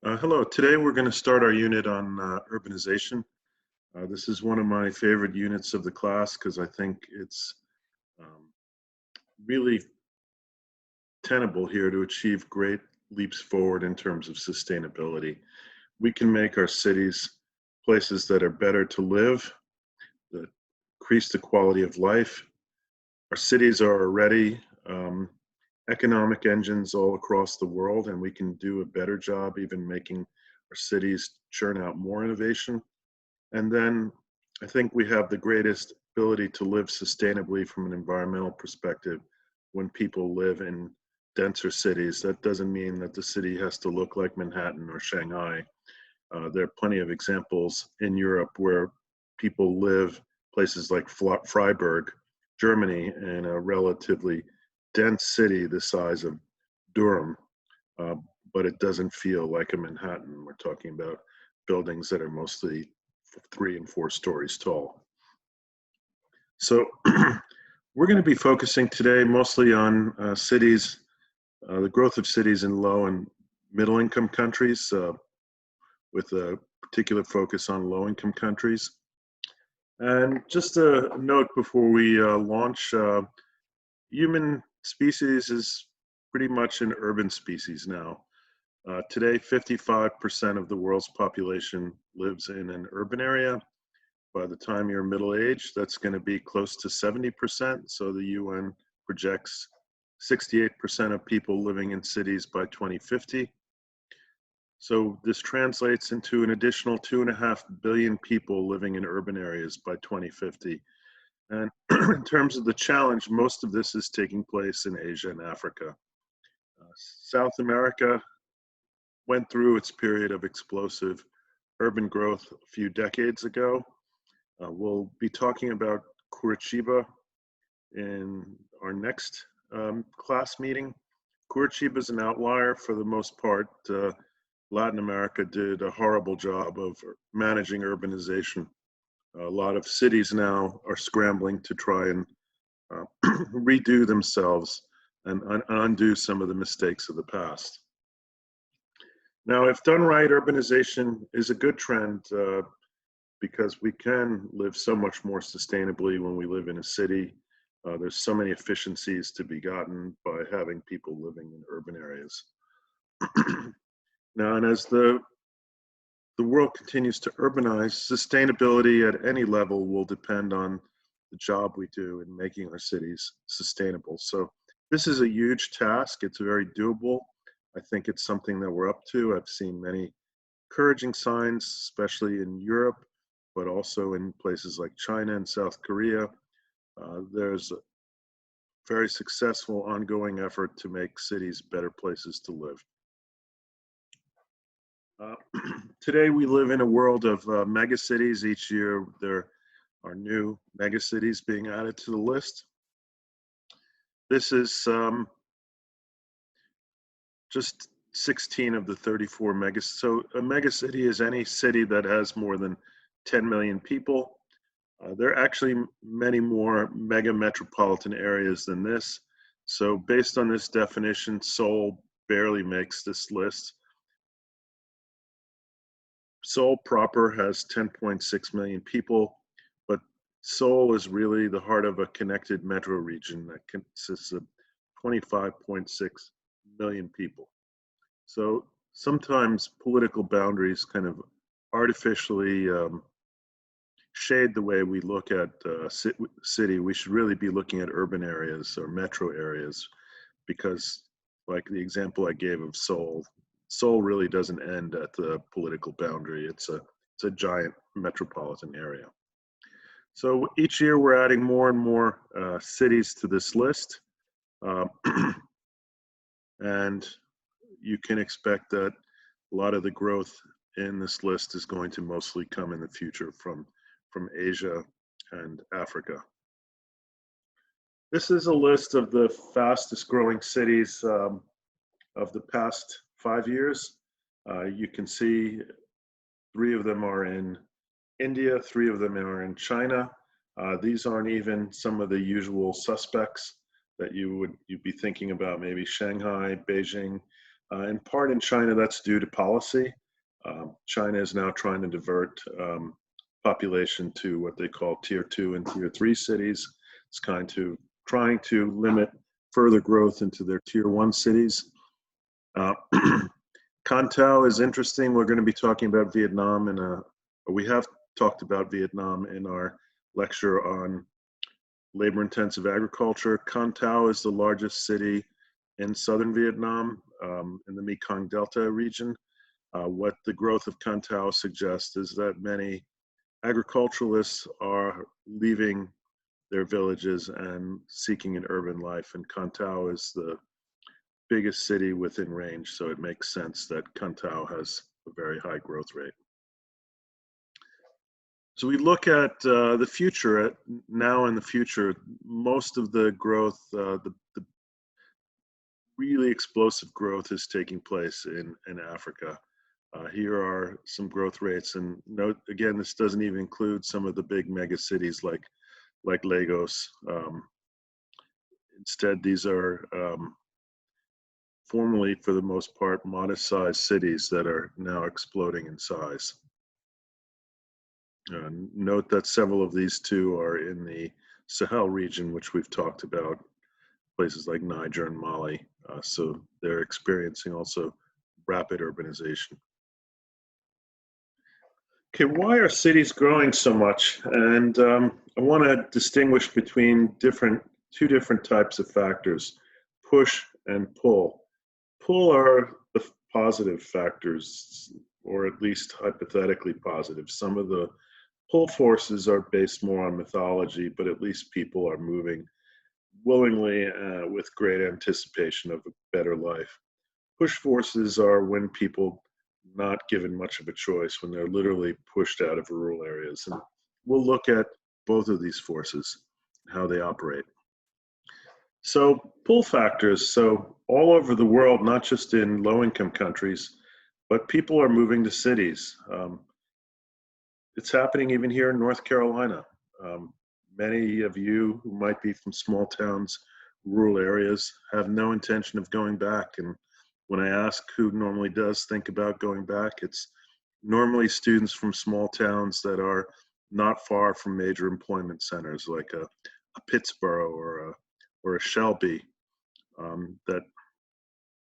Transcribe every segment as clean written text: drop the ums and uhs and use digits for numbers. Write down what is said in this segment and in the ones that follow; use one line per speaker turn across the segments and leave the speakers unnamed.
Hello, today we're going to start our unit on urbanization. This is one of my favorite units of the class because I think it's um, really tenable here to achieve great leaps forward in terms of sustainability. We can make our cities places that are better to live, that increase the quality of life. Our cities are already economic engines all across the world, and we can do a better job even making our cities churn out more innovation. And then I think we have the greatest ability to live sustainably from an environmental perspective when people live in denser cities. That doesn't mean that the city has to look like Manhattan or Shanghai. There are plenty of examples in Europe where people live places like Freiburg, Germany, in a relatively dense city the size of Durham, uh, but it doesn't feel like a Manhattan. We're talking about buildings that are mostly 3 and 4 stories tall. So we're going to be focusing today mostly on cities, the growth of cities in low and middle income countries, with a particular focus on low income countries. And just a note before we launch, human species is pretty much an urban species now. Today, 55% of the world's population lives in an urban area. By the time you're middle age, that's going to be close to 70%. So the UN projects 68% of people living in cities by 2050. So this translates into an additional 2.5 billion people living in urban areas by 2050. And in terms of the challenge, most of this is taking place in Asia and Africa. South America went through its period of explosive urban growth a few decades ago. We'll be talking about Curitiba in our next class meeting. Curitiba is an outlier for the most part. Latin America did a horrible job of managing urbanization. A lot of cities now are scrambling to try and redo themselves and undo some of the mistakes of the past. Now, if done right, urbanization is a good trend because we can live so much more sustainably when we live in a city. There's so many efficiencies to be gotten by having people living in urban areas. Now, and as the world continues to urbanize, sustainability at any level will depend on the job we do in making our cities sustainable. So this is a huge task. It's very doable. I think it's something that we're up to. I've seen many encouraging signs, especially in Europe, but also in places like China and South Korea. There's a very successful ongoing effort to make cities better places to live. Today we live in a world of megacities. Each year there are new megacities being added to the list. This is just 16 of the 34 megacities. So a megacity is any city that has more than 10 million people. There are actually many more mega metropolitan areas than this. So based on this definition, Seoul barely makes this list. Seoul proper has 10.6 million people, but Seoul is really the heart of a connected metro region that consists of 25.6 million people. So sometimes political boundaries kind of artificially shade the way we look at city. We should really be looking at urban areas or metro areas because, like the example I gave of Seoul, Seoul really doesn't end at the political boundary. It's a giant metropolitan area. So each year we're adding more and more cities to this list. And you can expect that a lot of the growth in this list is going to mostly come in the future from Asia and Africa. This is a list of the fastest growing cities of the past 5 years. You can see 3 of them are in India, 3 of them are in China. These aren't even some of the usual suspects that you'd be thinking about, maybe Shanghai, Beijing. In part in China, that's due to policy. China is now trying to divert population to what they call tier 2 and tier 3 cities. It's trying to limit further growth into their tier 1 cities. Kantao is interesting. We're going to be talking about Vietnam we have talked about Vietnam in our lecture on labor-intensive agriculture. Kantao is the largest city in southern Vietnam, in the Mekong Delta region. What the growth of Kantao suggests is that many agriculturalists are leaving their villages and seeking an urban life, and Kantao is the biggest city within range, so it makes sense that Kantao has a very high growth rate. So we look at the future, now in the future, most of the growth, the really explosive growth is taking place in Africa. Here are some growth rates, and note again, this doesn't even include some of the big mega cities like Lagos. Instead, these are formerly, for the most part, modest-sized cities that are now exploding in size. Note that several of these too are in the Sahel region, which we've talked about, places like Niger and Mali. So they're experiencing also rapid urbanization. Okay, why are cities growing so much? And I want to distinguish between two different types of factors, push and pull. Pull are the positive factors, or at least hypothetically positive. Some of the pull forces are based more on mythology, but at least people are moving willingly with great anticipation of a better life. Push forces are when people not given much of a choice, when they're literally pushed out of rural areas. And we'll look at both of these forces, how they operate. So pull factors, so all over the world, not just in low-income countries, but people are moving to cities. It's happening even here in North Carolina. Many of you who might be from small towns, rural areas, have no intention of going back. And when I ask who normally does think about going back, it's normally students from small towns that are not far from major employment centers, like a Pittsburgh or a Shelby, that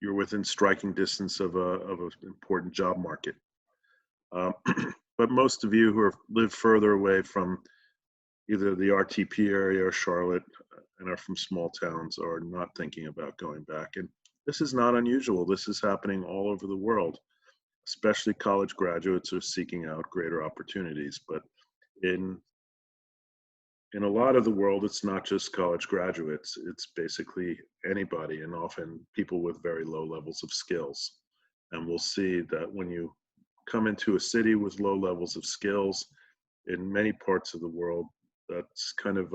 you're within striking distance of an important job market. But most of you who live further away from either the RTP area or Charlotte and are from small towns are not thinking about going back. And this is not unusual. This is happening all over the world, especially college graduates are seeking out greater opportunities. But in a lot of the world, it's not just college graduates, it's basically anybody, and often people with very low levels of skills. And we'll see that when you come into a city with low levels of skills, in many parts of the world, that's kind of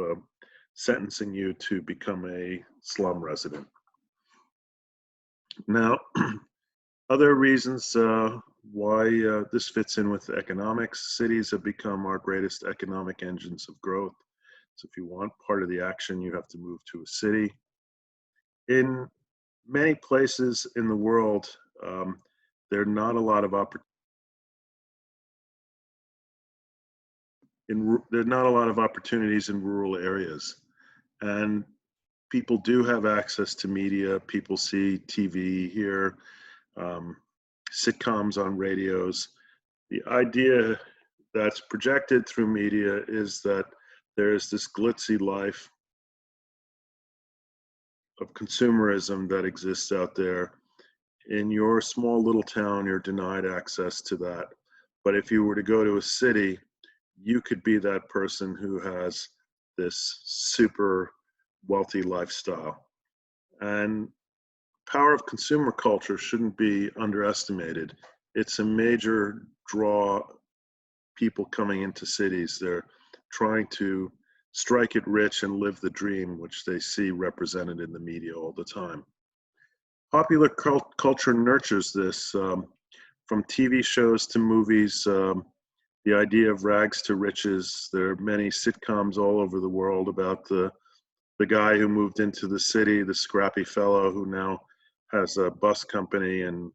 sentencing you to become a slum resident. Now, other reasons why this fits in with economics, cities have become our greatest economic engines of growth. So if you want part of the action, you have to move to a city. In many places in the world, there are not a lot of opportunities in rural areas. And people do have access to media. People see TV here, sitcoms on radios. The idea that's projected through media is that there is this glitzy life of consumerism that exists out there. In your small little town, you're denied access to that. But if you were to go to a city, you could be that person who has this super wealthy lifestyle. And power of consumer culture shouldn't be underestimated. It's a major draw, people coming into cities. They're trying to strike it rich and live the dream, which they see represented in the media all the time. Popular culture nurtures this, from TV shows to movies, the idea of rags to riches. There are many sitcoms all over the world about the guy who moved into the city, the scrappy fellow who now has a bus company and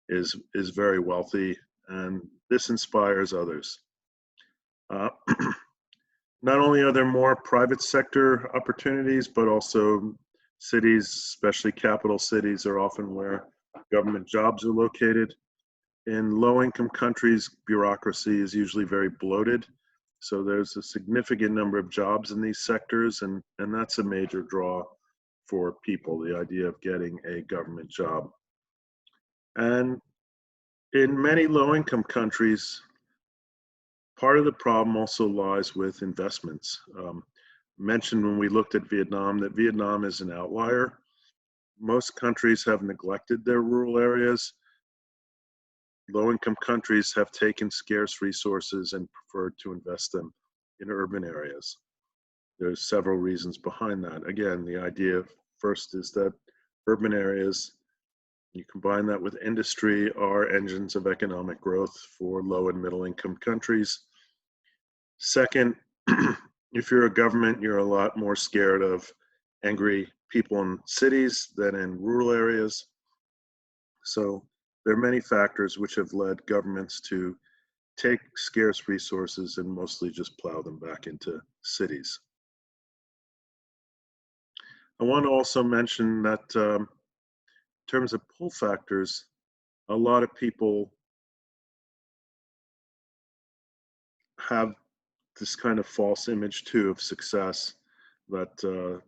is very wealthy, and this inspires others. Uh, Not only are there more private sector opportunities, but also cities, especially capital cities, are often where government jobs are located. In low-income countries, bureaucracy is usually very bloated. So there's a significant number of jobs in these sectors, and that's a major draw for people, the idea of getting a government job. And in many low-income countries, part of the problem also lies with investments. Mentioned when we looked at Vietnam that Vietnam is an outlier. Most countries have neglected their rural areas. Low-income countries have taken scarce resources and preferred to invest them in urban areas. There's several reasons behind that. Again, the idea first is that urban areas, you combine that with industry, are engines of economic growth for low and middle income countries. Second, if you're a government, you're a lot more scared of angry people in cities than in rural areas. So there are many factors which have led governments to take scarce resources and mostly just plow them back into cities. I want to also mention that in terms of pull factors, a lot of people have this kind of false image too of success, that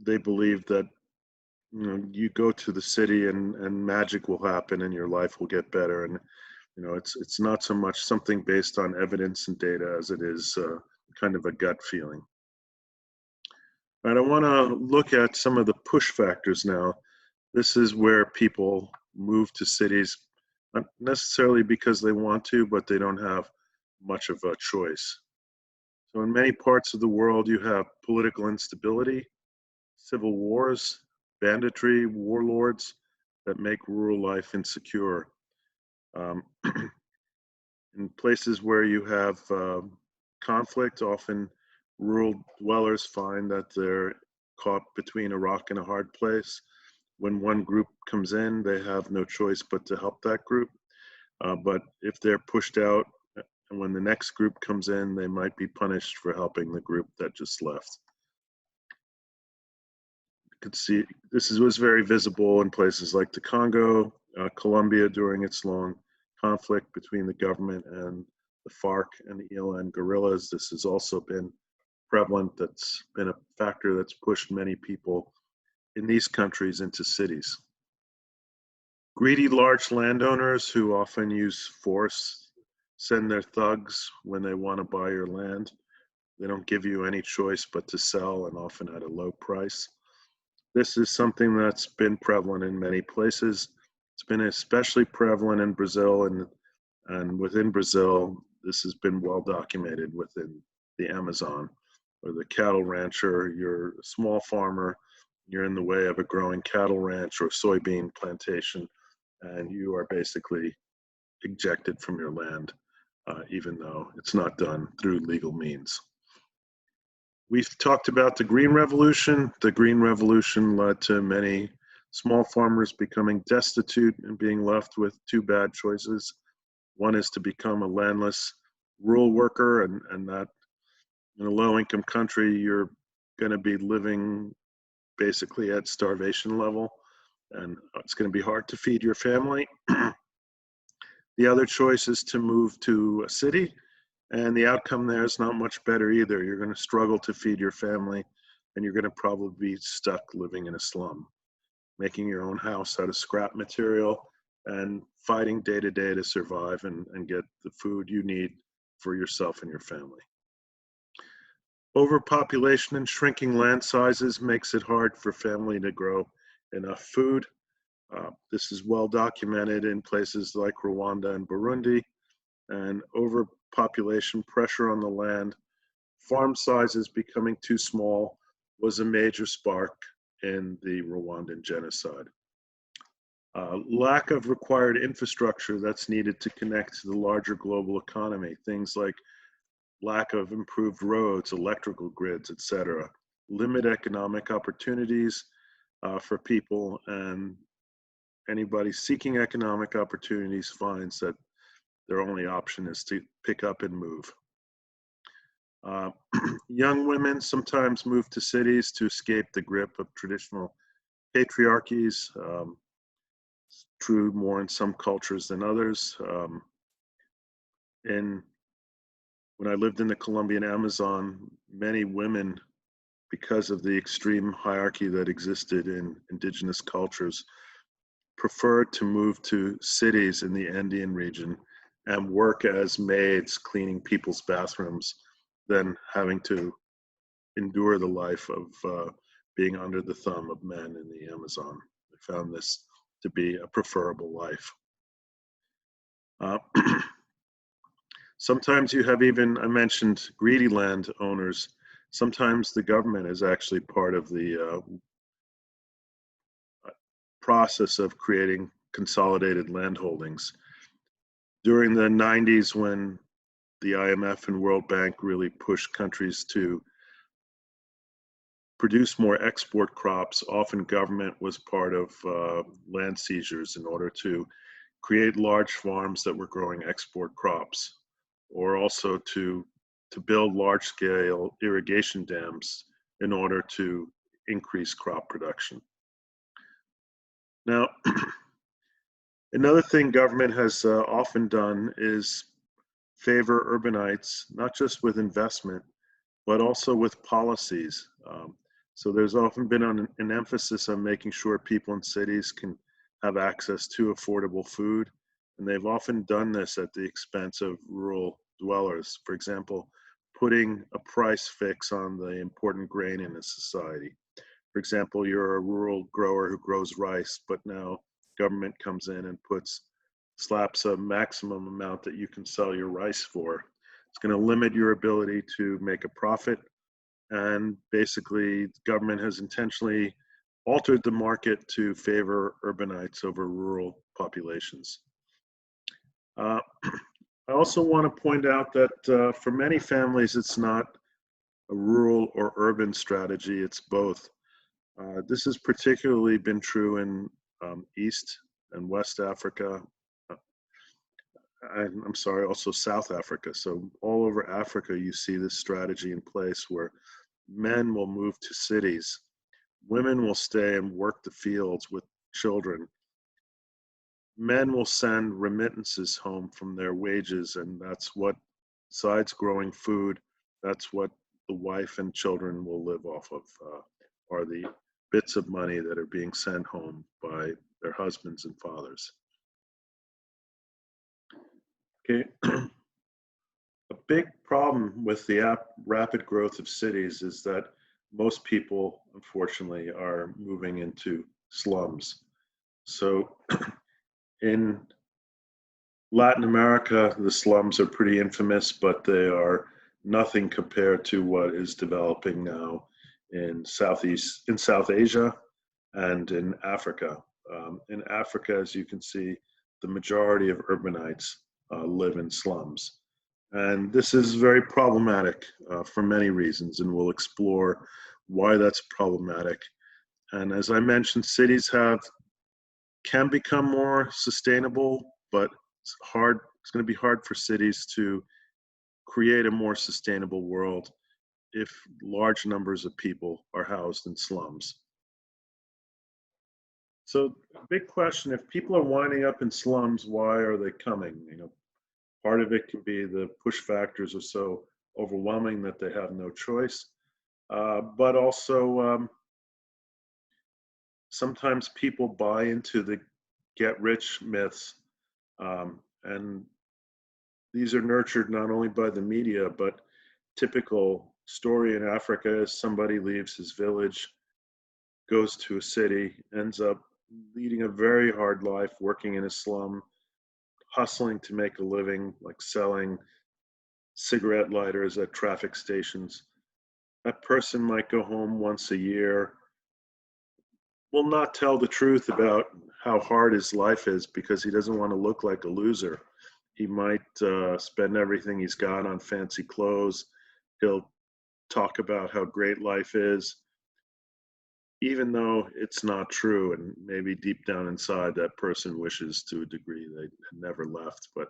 they believe that you go to the city and magic will happen and your life will get better. And it's not so much something based on evidence and data as it is kind of a gut feeling. And I want to look at some of the push factors now. This is where people move to cities, not necessarily because they want to, but they don't have much of a choice. So in many parts of the world, you have political instability, civil wars, banditry, warlords that make rural life insecure. Um, in places where you have conflict, often rural dwellers find that they're caught between a rock and a hard place. When one group comes in, they have no choice but to help that group. But if they're pushed out, and when the next group comes in, they might be punished for helping the group that just left. You could see was very visible in places like the Congo, Colombia during its long conflict between the government and the FARC and the ELN guerrillas. This has also been prevalent. That's been a factor that's pushed many people in these countries into cities. Greedy large landowners who often use force send their thugs when they want to buy your land. They don't give you any choice but to sell, and often at a low price. This is something that's been prevalent in many places. It's been especially prevalent in Brazil, and within Brazil, this has been well documented within the Amazon, or the cattle rancher. You're a small farmer, you're in the way of a growing cattle ranch or soybean plantation, and you are basically ejected from your land, even though it's not done through legal means. We've talked about the Green Revolution. The Green Revolution led to many small farmers becoming destitute and being left with two bad choices. One is to become a landless rural worker, and that in a low-income country, you're going to be living basically at starvation level, and it's going to be hard to feed your family. The other choice is to move to a city, and the outcome there is not much better either. You're going to struggle to feed your family, and you're going to probably be stuck living in a slum, making your own house out of scrap material and fighting day to day to survive and get the food you need for yourself and your family. Overpopulation and shrinking land sizes makes it hard for family to grow enough food. This is well documented in places like Rwanda and Burundi. And overpopulation, pressure on the land, farm sizes becoming too small was a major spark in the Rwandan genocide. Lack of required infrastructure that's needed to connect to the larger global economy, things like lack of improved roads, electrical grids, etc., limit economic opportunities, for people, and anybody seeking economic opportunities finds that their only option is to pick up and move. Uh, young women sometimes move to cities to escape the grip of traditional patriarchies. True more in some cultures than others. In When I lived in the Colombian Amazon, many women, because of the extreme hierarchy that existed in indigenous cultures, preferred to move to cities in the Andean region and work as maids cleaning people's bathrooms than having to endure the life of being under the thumb of men in the Amazon. I found this to be a preferable life. Uh, Sometimes you have even, I mentioned greedy land owners. Sometimes the government is actually part of the process of creating consolidated land holdings. During the 90s, when the IMF and World Bank really pushed countries to produce more export crops, often government was part of land seizures in order to create large farms that were growing export crops, or also to build large-scale irrigation dams in order to increase crop production. Now, another thing government has often done is favor urbanites, not just with investment, but also with policies. So there's often been an emphasis on making sure people in cities can have access to affordable food, and they've often done this at the expense of rural dwellers. For example, putting a price fix on the important grain in a society. For example, you're a rural grower who grows rice, but now government comes in and slaps a maximum amount that you can sell your rice for. It's going to limit your ability to make a profit. And basically, government has intentionally altered the market to favor urbanites over rural populations. I also want to point out that for many families, it's not a rural or urban strategy, it's both. This has particularly been true in East and West Africa. I'm sorry, also South Africa. So all over Africa, you see this strategy in place where men will move to cities, women will stay and work the fields with children. Men will send remittances home from their wages, and that's what, besides growing food, that's what the wife and children will live off of, are the bits of money that are being sent home by their husbands and fathers. Okay. A big problem with the rapid growth of cities is that most people, unfortunately, are moving into slums. So in Latin America, the slums are pretty infamous, but they are nothing compared to what is developing now in South Asia and in Africa. In Africa, as you can see, the majority of urbanites live in slums. And this is very problematic for many reasons, and we'll explore why that's problematic. And as I mentioned, cities can become more sustainable, but it's hard. It's going to be hard for cities to create a more sustainable world if large numbers of people are housed in slums. So, big question: if people are winding up in slums, why are they coming? Part of it can be the push factors are so overwhelming that they have no choice, but also sometimes people buy into the get rich myths, and these are nurtured not only by the media, but typical story in Africa is somebody leaves his village, goes to a city, ends up leading a very hard life, working in a slum, hustling to make a living, like selling cigarette lighters at traffic stations. That person might go home once a year, will not tell the truth about how hard his life is because he doesn't want to look like a loser. He might spend everything he's got on fancy clothes. He'll talk about how great life is. even though it's not true, and maybe deep down inside that person wishes to a degree they had never left, but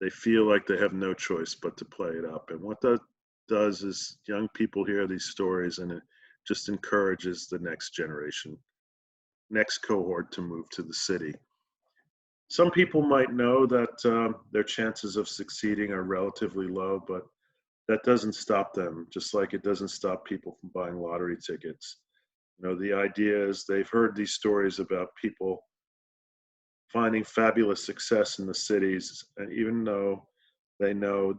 they feel like they have no choice but to play it up. And what that does is young people hear these stories, and it just encourages the next generation, next cohort to move to the city. Some people might know that their chances of succeeding are relatively low, but that doesn't stop them, just like it doesn't stop people from buying lottery tickets. You know, the idea is they've heard these stories about people finding fabulous success in the cities, and even though they know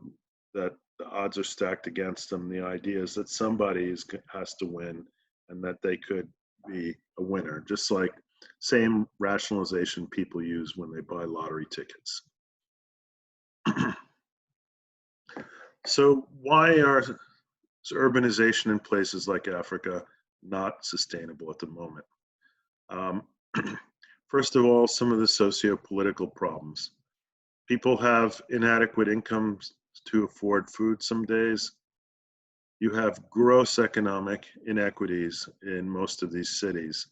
that the odds are stacked against them, the idea is that somebody has to win and that they could be a winner, just like same rationalization people use when they buy lottery tickets. So why is urbanization in places like Africa not sustainable at the moment? Um, First of all, some of the socio-political problems. People have inadequate incomes to afford food some days. You have gross economic inequities in most of these cities.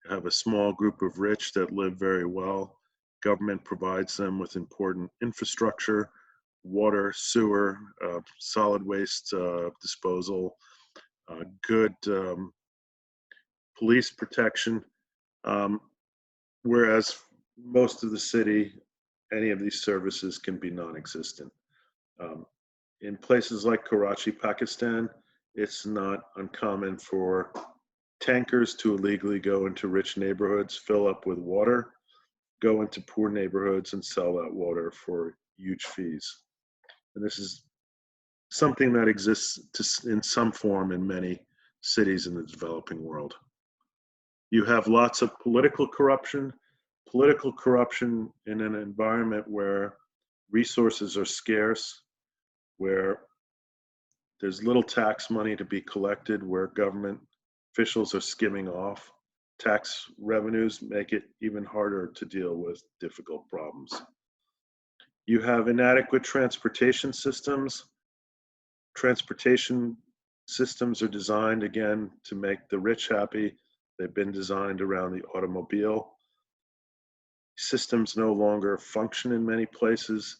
You have a small group of rich that live very well. Government provides them with important infrastructure, water, sewer, solid waste disposal, good police protection. Um, Whereas most of the city, any of these services can be non-existent. Um, in places like Karachi, Pakistan, it's not uncommon for tankers to illegally go into rich neighborhoods, fill up with water, go into poor neighborhoods and sell that water for huge fees. And this is something that exists in some form in many cities in the developing world. You have lots of political corruption in an environment where resources are scarce, where there's little tax money to be collected, where government officials are skimming off. Tax revenues make it even harder to deal with difficult problems. You have inadequate transportation systems. Transportation systems are designed, again, to make the rich happy. They've been designed around the automobile. Systems no longer function in many places.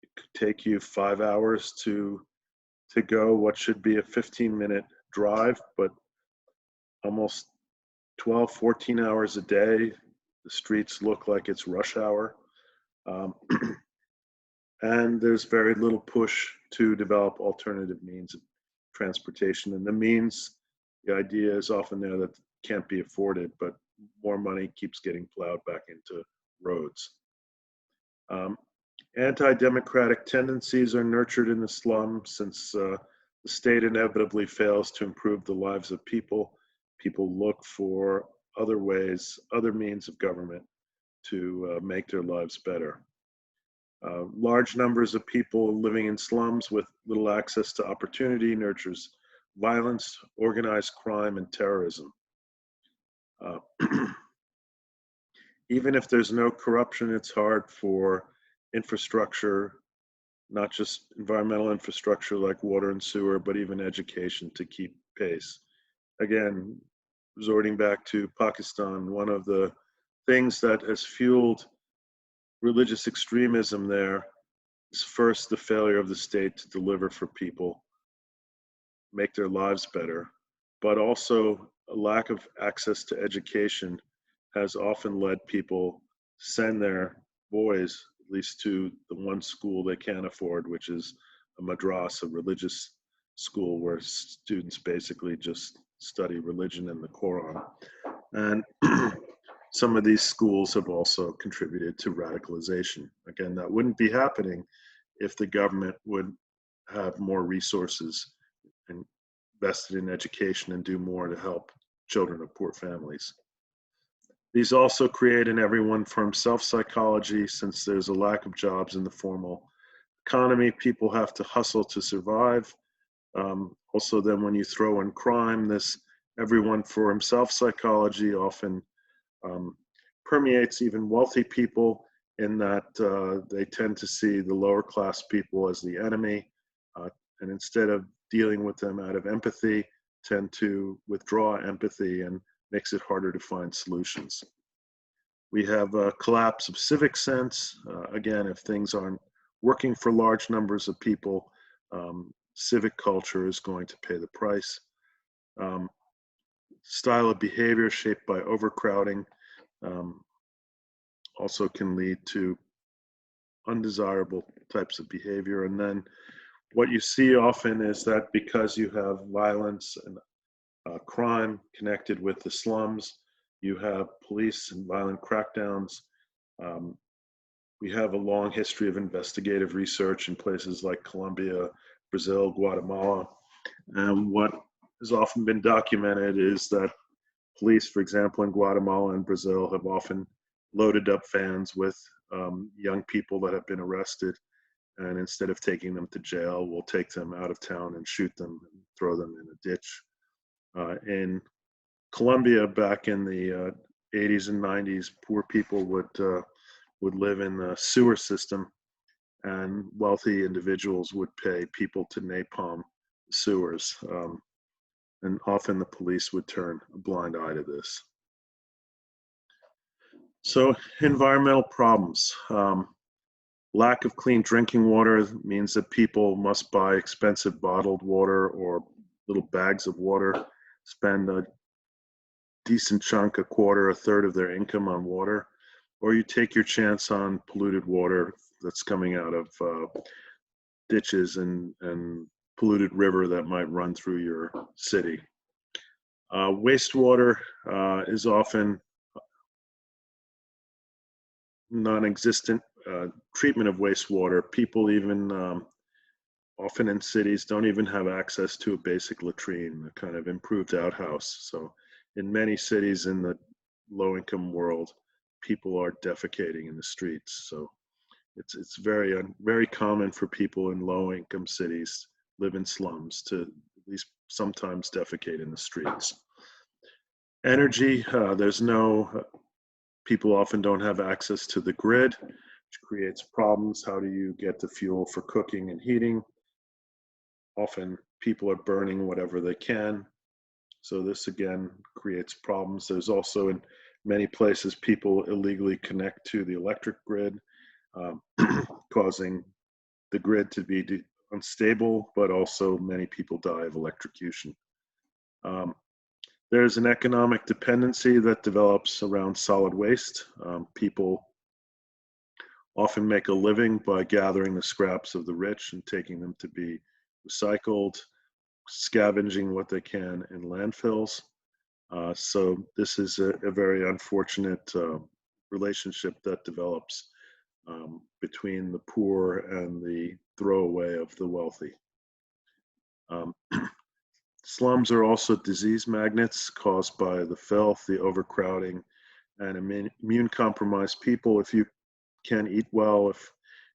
It could take you 5 hours to go what should be a 15-minute drive, but almost 12, 14 hours a day. The streets look like it's rush hour. Um, and there's very little push to develop alternative means of transportation. And the idea is often there that can't be afforded, but more money keeps getting plowed back into roads. Um, Anti-democratic tendencies are nurtured in the slum since the state inevitably fails to improve the lives of people. People look for other ways, other means of government to make their lives better. Large numbers of people living in slums with little access to opportunity nurtures violence, organized crime, and terrorism. Uh, Even if there's no corruption, it's hard for infrastructure, not just environmental infrastructure like water and sewer, but even education to keep pace. Again, resorting back to Pakistan, one of the things that has fueled religious extremism there is first the failure of the state to deliver for people, make their lives better, but also a lack of access to education has often led people to send their boys at least to the one school they can't afford, which is a madrasa, a religious school where students basically just study religion and the Quran. And some of these schools have also contributed to radicalization. Again, that wouldn't be happening if the government would have more resources and invested in education and do more to help children of poor families. These also create an everyone for himself psychology since there's a lack of jobs in the formal economy. People have to hustle to survive. Also, then when you throw in crime, this everyone for himself psychology often permeates even wealthy people in that they tend to see the lower class people as the enemy, and instead of dealing with them out of empathy, tend to withdraw empathy and makes it harder to find solutions. We have a collapse of civic sense. Again, if things aren't working for large numbers of people, civic culture is going to pay the price. Style of behavior shaped by overcrowding also can lead to undesirable types of behavior. And then what you see often is that because you have violence and crime connected with the slums, you have police and violent crackdowns. We have a long history of investigative research in places like Colombia, Brazil, Guatemala. And what has often been documented is that police, for example, in Guatemala and Brazil, have often loaded up vans with young people that have been arrested, and instead of taking them to jail, we'll take them out of town and shoot them and throw them in a ditch. In Colombia, back in the 80s and 90s, poor people would live in the sewer system, and wealthy individuals would pay people to napalm the sewers. And often the police would turn a blind eye to this. So environmental problems. Lack of clean drinking water means that people must buy expensive bottled water or little bags of water, spend a decent chunk, a quarter, a third of their income on water, or you take your chance on polluted water that's coming out of ditches and polluted river that might run through your city. Wastewater is often non-existent. Treatment of wastewater, people even often in cities don't even have access to a basic latrine, a kind of improved outhouse. So in many cities in the low-income world, people are defecating in the streets. So it's very common for people in low-income cities live in slums to at least sometimes defecate in the streets. Energy, people often don't have access to the grid, which creates problems. How do you get the fuel for cooking and heating? Often people are burning whatever they can. So this again creates problems. There's also in many places people illegally connect to the electric grid, causing the grid to be unstable, but also many people die of electrocution. There's an economic dependency that develops around solid waste. People often make a living by gathering the scraps of the rich and taking them to be recycled, scavenging what they can in landfills. So this is a very unfortunate relationship that develops between the poor and the throwaway of the wealthy. Slums are also disease magnets caused by the filth, the overcrowding, and immune-compromised people. If you can't eat well, if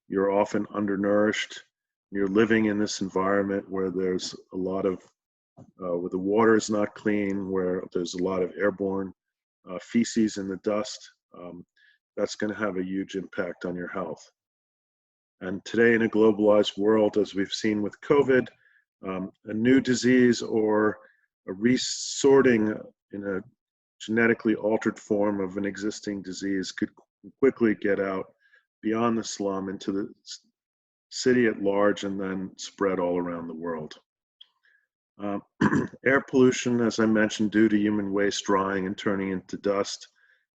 you're often undernourished, you're living in this environment where there's a lot of, where the water is not clean, where there's a lot of airborne feces in the dust, that's going to have a huge impact on your health. And today in a globalized world, as we've seen with COVID, a new disease or a resorting in a genetically altered form of an existing disease could quickly get out beyond the slum into the city at large and then spread all around the world. Air pollution, as I mentioned, due to human waste drying and turning into dust,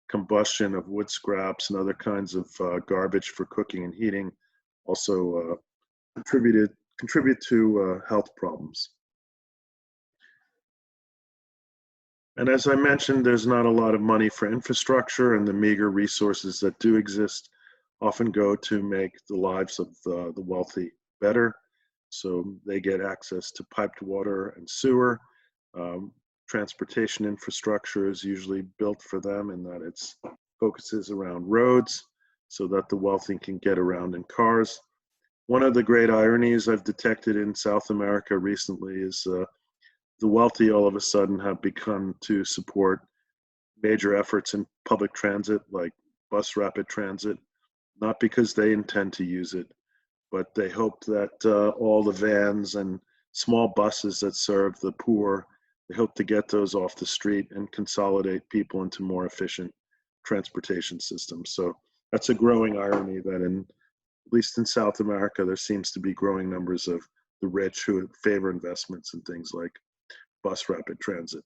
combustion of wood scraps and other kinds of garbage for cooking and heating also contribute to health problems. And as I mentioned, there's not a lot of money for infrastructure, and the meager resources that do exist often go to make the lives of the wealthy better. So they get access to piped water and sewer. Transportation infrastructure is usually built for them in that it focuses around roads so that the wealthy can get around in cars. One of the great ironies I've detected in South America recently is the wealthy all of a sudden have begun to support major efforts in public transit like bus rapid transit, not because they intend to use it, but they hope that all the vans and small buses that serve the poor, They hope to get those off the street and consolidate people into more efficient transportation systems. So that's a growing irony that at least in South America, there seems to be growing numbers of the rich who favor investments in things like bus rapid transit.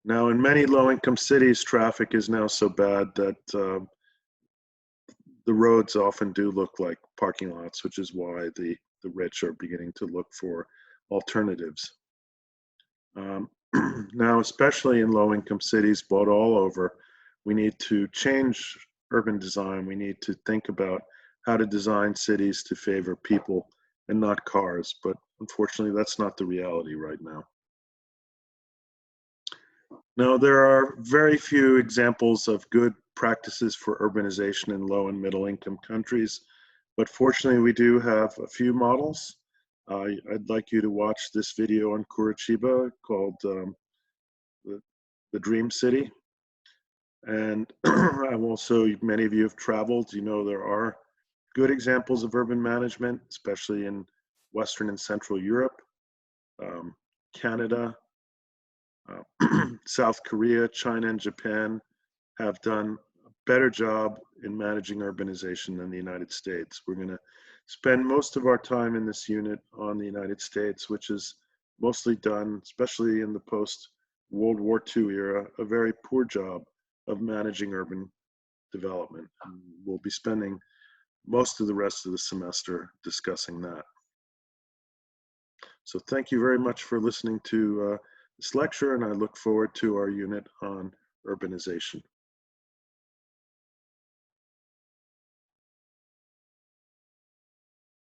Now, in many low-income cities, traffic is now so bad that the roads often do look like parking lots, which is why the rich are beginning to look for alternatives. Now, especially in low-income cities, but all over, we need to change urban design. We need to think about how to design cities to favor people and not cars. But unfortunately, that's not the reality right now. Now, there are very few examples of good practices for urbanization in low and middle income countries, but fortunately we do have a few models. I'd like you to watch this video on Curitiba called the Dream City. And I'm also, many of you have traveled, you know there are good examples of urban management, especially in Western and Central Europe, Canada, South Korea, China, and Japan have done a better job in managing urbanization than the United States. We're going to spend most of our time in this unit on the United States, which is mostly done, especially in the post-World War II era, a very poor job of managing urban development. And we'll be spending most of the rest of the semester discussing that. So thank you very much for listening to this lecture, and I look forward to our unit on urbanization.